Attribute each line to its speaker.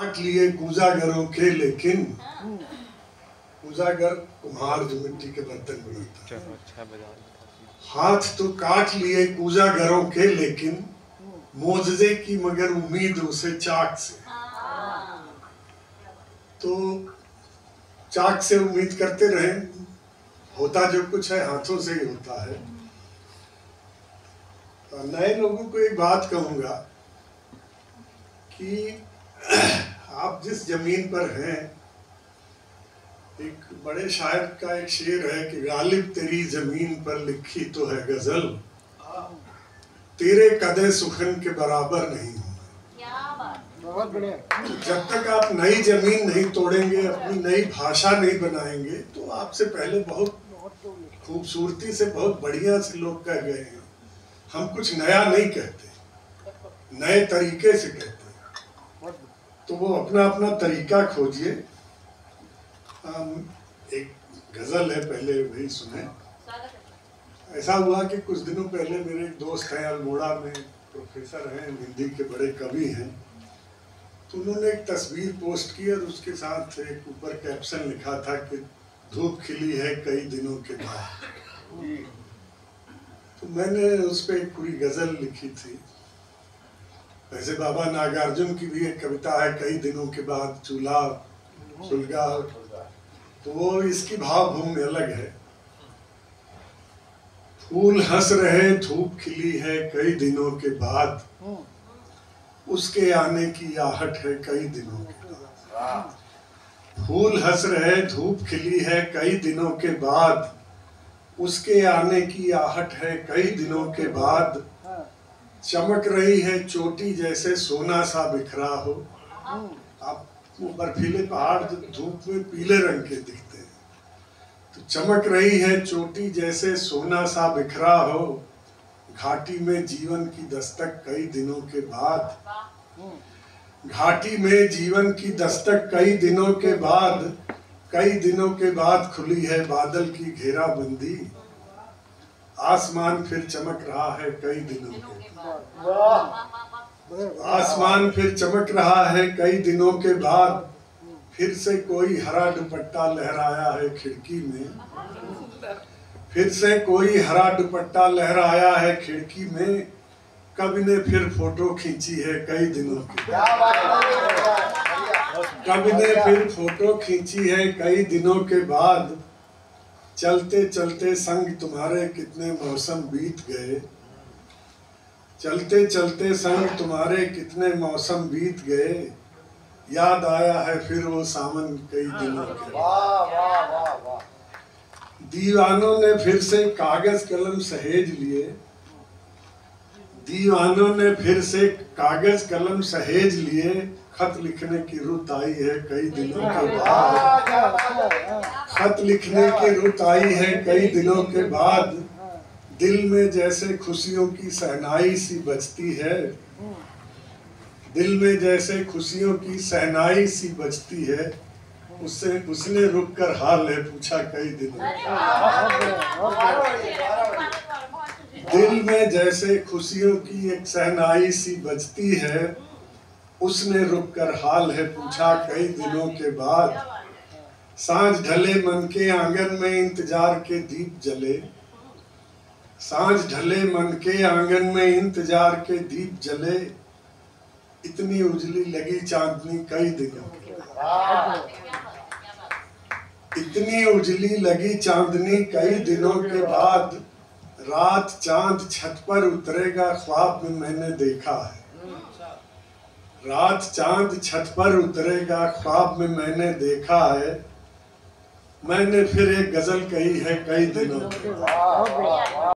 Speaker 1: काट लिए कूजागरों के, लेकिन कूजागर कुम्हार जो मिट्टी के बर्तन बनाता है। हाथ तो काट लिए कूजागरों के, लेकिन मोजजे की मगर उम्मीद उसे चाक से। तो चाक से उम्मीद करते रहे, होता जो कुछ है हाथों से ही होता है। नए लोगों को एक बात कहूंगा कि आप जिस जमीन पर हैं, एक बड़े शायर का एक शेर है कि गालिब तेरी जमीन पर लिखी तो है गजल, तेरे कदे सुखन के बराबर नहीं होना।
Speaker 2: बहुत बढ़िया।
Speaker 1: जब तक आप नई जमीन नहीं तोड़ेंगे, अपनी नई भाषा नहीं बनाएंगे, तो आपसे पहले बहुत खूबसूरती से बहुत बढ़िया से लोग कह गए हैं। हम कुछ नया नहीं कहते, नए तरीके से कहते हैं। तो वो अपना अपना तरीका खोजिए। एक गजल है, पहले वही सुने। ऐसा हुआ कि कुछ दिनों पहले मेरे एक दोस्त हैं, अल्मोड़ा में प्रोफेसर हैं, हिंदी के बड़े कवि हैं। तो उन्होंने एक तस्वीर पोस्ट की और उसके साथ एक ऊपर कैप्शन लिखा था कि धूप खिली है कई दिनों के बाद। तो मैंने उस पर एक पूरी गजल लिखी थी। वैसे बाबा नागार्जुन की भी एक कविता है, कई दिनों के बाद चूल्हा सुलगा। तो वो इसकी भावभूमि अलग है। फूल हंस रहे धूप खिली है कई दिनों के बाद, उसके आने की आहट है कई दिनों के बाद। फूल हंस रहे धूप खिली है कई दिनों के बाद, उसके आने की आहट है कई दिनों के बाद। चमक रही है चोटी जैसे सोना सा बिखरा हो। आप वो बर्फीले पहाड़ जो धूप में पीले रंग के दिखते हैं, तो चमक रही है चोटी जैसे सोना सा बिखरा हो। घाटी में जीवन की दस्तक कई दिनों के बाद, घाटी में जीवन की दस्तक कई दिनों के बाद, कई दिनों के बाद खुली है बादल की घेराबंदी। आसमान फिर चमक रहा है कई दिनों के बाद, आसमान फिर चमक रहा है कई दिनों के बाद। फिर से कोई हरा दुपट्टा लहराया है खिड़की में, फिर से कोई हरा दुपट्टा लहराया है खिड़की में। कवि ने फिर फोटो खींची है कई दिनों की, कवि ने फिर फोटो खींची है कई दिनों के बाद। चलते चलते संग तुम्हारे कितने मौसम बीत गए, चलते चलते संग तुम्हारे कितने मौसम बीत गए। याद आया है फिर वो सावन कई दिनों के बाद। दीवानों ने फिर से कागज कलम सहेज लिए, दीवानों ने फिर से कागज कलम सहेज लिए। खत लिखने की रुत आई है कई दिनों के बाद, खत लिखने की रुत आई है कई दिनों के बाद। दिल में जैसे खुशियों की सहनाई सी बजती है, दिल में जैसे खुशियों की सहनाई सी बजती है। उससे उसने रुक कर हाल है पूछा कई दिनों। दिल में जैसे खुशियों की एक सहनाई सी बजती है, उसने रुक कर हाल है पूछा कई दिनों के बाद। सांझ ढले मन के आंगन में इंतजार के दीप जले, सांझ ढले मन के आंगन में इंतजार के दीप जले। इतनी उजली लगी चांदनी कई दिनों के बाद, इतनी उजली लगी चांदनी कई दिनों के बाद। रात चांद छत पर उतरेगा ख्वाब में मैंने देखा है, रात चांद छत पर उतरेगा ख्वाब में मैंने देखा है। मैंने फिर एक गजल कही है कई दिनों के बाद।